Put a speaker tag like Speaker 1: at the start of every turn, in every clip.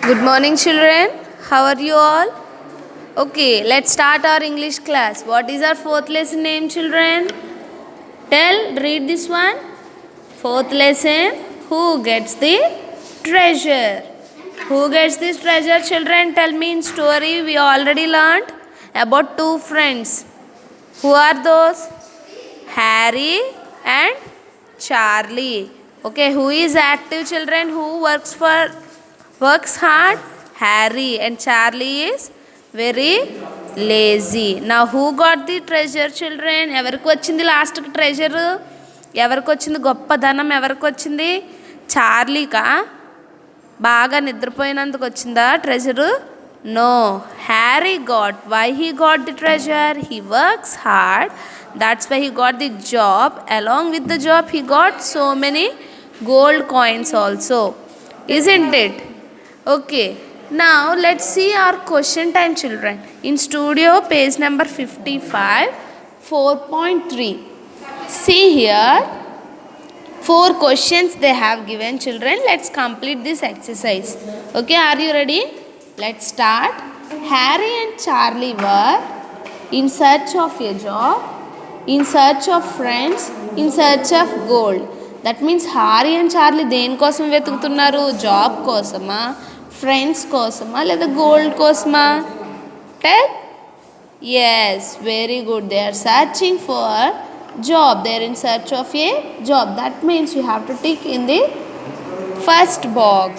Speaker 1: Good morning, children. How are you all? Okay, let's start our English class. What is our fourth lesson name, children? Read this one. Fourth lesson. Who gets the treasure? Who gets this treasure, children? Tell me in story. We already learned about two friends. Who are those? Harry and Charlie. Okay, who is active, children? Who works hard? Harry. And Charlie is very lazy. Now who got the treasure, children? ఎవరికి వచ్చింది last treasure? ఎవరికి వచ్చింది గొప్ప ధనం? ఎవరికి వచ్చింది? చార్లీకా? బాగా నిద్రపోయినందుకు వచ్చిందా treasure? No, Harry got. Why he got the treasure? He works hard. That's why he got the job. Along with the job, he got so many gold coins also. Isn't it? Okay. Now let's see our question time, children. In studio, page number 55, 4.3. See here. 4 questions they have given, children. Let's complete this exercise. Okay, are you ready? Let's start. Harry and Charlie were in search of a job, in search of friends, in search of gold. That means Harry and Charlie దేని కోసం వెతుకుతున్నారు? Job కోసమా, friends కోసమా, లేదా gold కోసమా? Tell. Yes, very good. They are searching for job. They are in search of a job. That means you have to tick in the first box.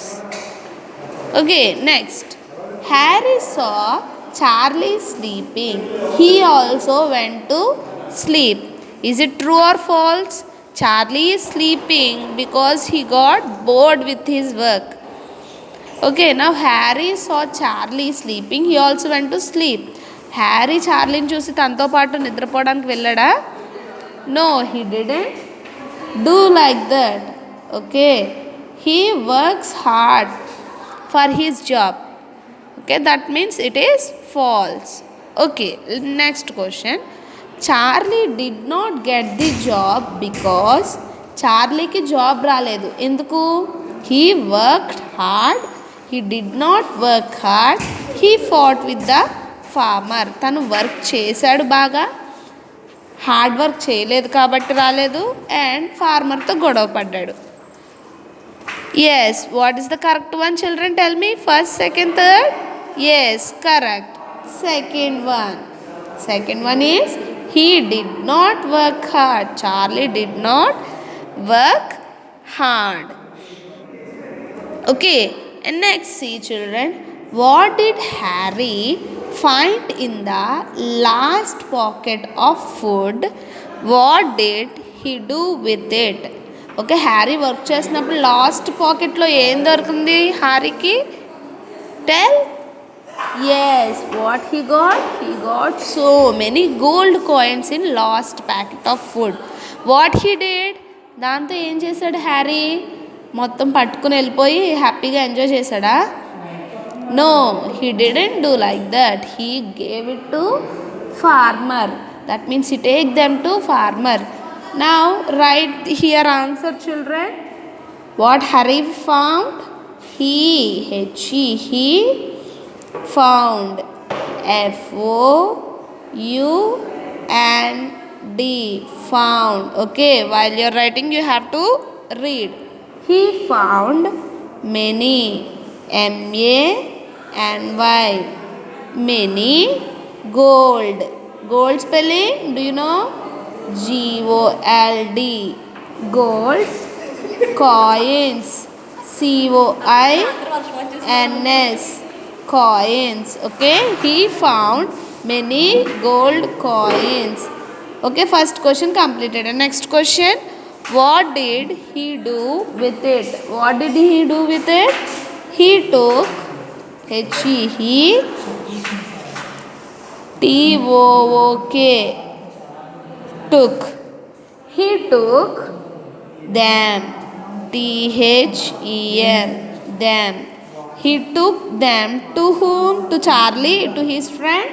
Speaker 1: Okay, next. Harry saw Charlie sleeping. He also went to sleep. Is it true or false? Charlie is sleeping because he got bored with his work. Okay, now Harry saw Charlie sleeping. He also went to sleep. Harry చార్లీని చూసి తనతో పాటు నిద్రపోవడానికి వెళ్ళాడా? No, he didn't do like that. Okay, he works hard for his job. Okay, that means it is false. Okay, next question. Charlie did not get the job because చార్లీకి job రాలేదు. ఎందుకు? He worked hard. He did not work hard. He fought with the farmer. తను work చేశాడు బాగా, hard work చేయలేదు కాబట్టి రాలేదు, and ఫార్మర్తో గొడవ పడ్డాడు. Yes, what is the correct one, children? Tell me. First, second, third? Yes, correct. Second one is he did not work hard. Charlie did not work hard. Okay, and next, see, children. What did Harry find in the last pocket of food? What did he do with it? Okay, Harry work చేసినప్పుడు last పాకెట్లో ఏం దొరికింది హ్యారీకి? Tell. Yes, what he got? He got so many gold coins in last packet of food. What he did? దాంతో ఏం చేశాడు Harry? మొత్తం పట్టుకుని వెళ్ళిపోయి హ్యాపీగా ఎంజాయ్ చేశాడా? No, he didn't do like that. He gave it to farmer. That means he take them to farmer. Now write here answer, children. What Harry found? He found. F-O-U-N-D, found. Okay, while you're writing you have to read. He found many, M-A-N-Y, many gold. Gold spelling, do you know? G-O-L-D, gold. Coins, C-O-I-N-S, coins. Okay, he found many gold coins. Okay, first question completed. And next question, what did he do with it? What did he do with it? He took, T-O-O-K, took. He took them, T-H-E-M, them. He took them to whom? To Charlie? To his friend?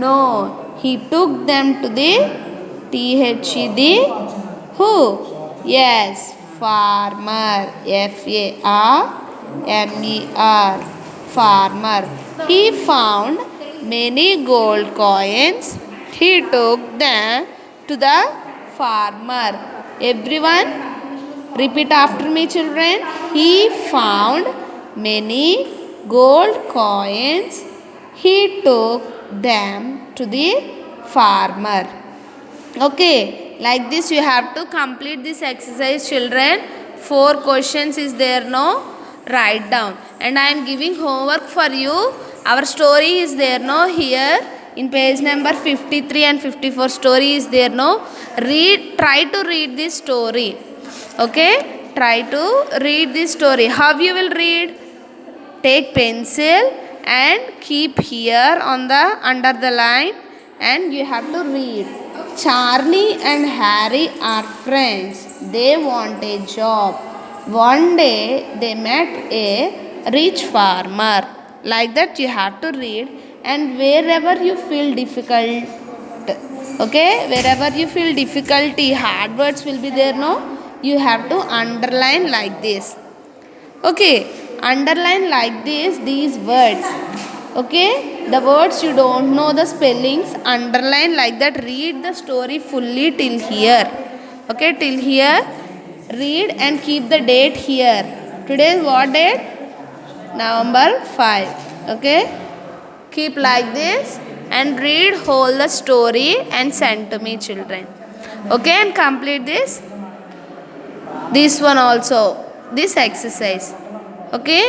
Speaker 1: No, he took them to the T-H-E-D, who? Yes, farmer, F-A-R-M-E-R, farmer. He found many gold coins. He took them to the farmer. Everyone, repeat after me, children. He found many gold coins. He took them to the farmer. Okay, like this you have to complete this exercise, children. 4 questions is there, no? Write down. And I am giving homework for you. Our story is there, no? Here in page number 53 and 54 story is there, no? Try to read this story. Okay, try to read this story. How you will read? Take pencil and keep here on the under the line, and you have to read. Charlie and Harry are friends. They want a job. One day they met a rich farmer. Like that you have to read. And wherever you feel difficult, okay, wherever you feel difficulty, hard words will be there, no? You have to underline like this. Okay, underline like this these words. Okay, the words you don't know the spellings, underline like that. Read the story fully till here. Okay, till here read and keep the date here. Today is what date? November 5. Okay, keep like this and read whole the story and send to me, children. Okay, and complete this one also, this exercise. Okay,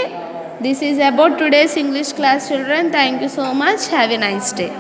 Speaker 1: this is about today's English class, children. Thank you so much. Have a nice day.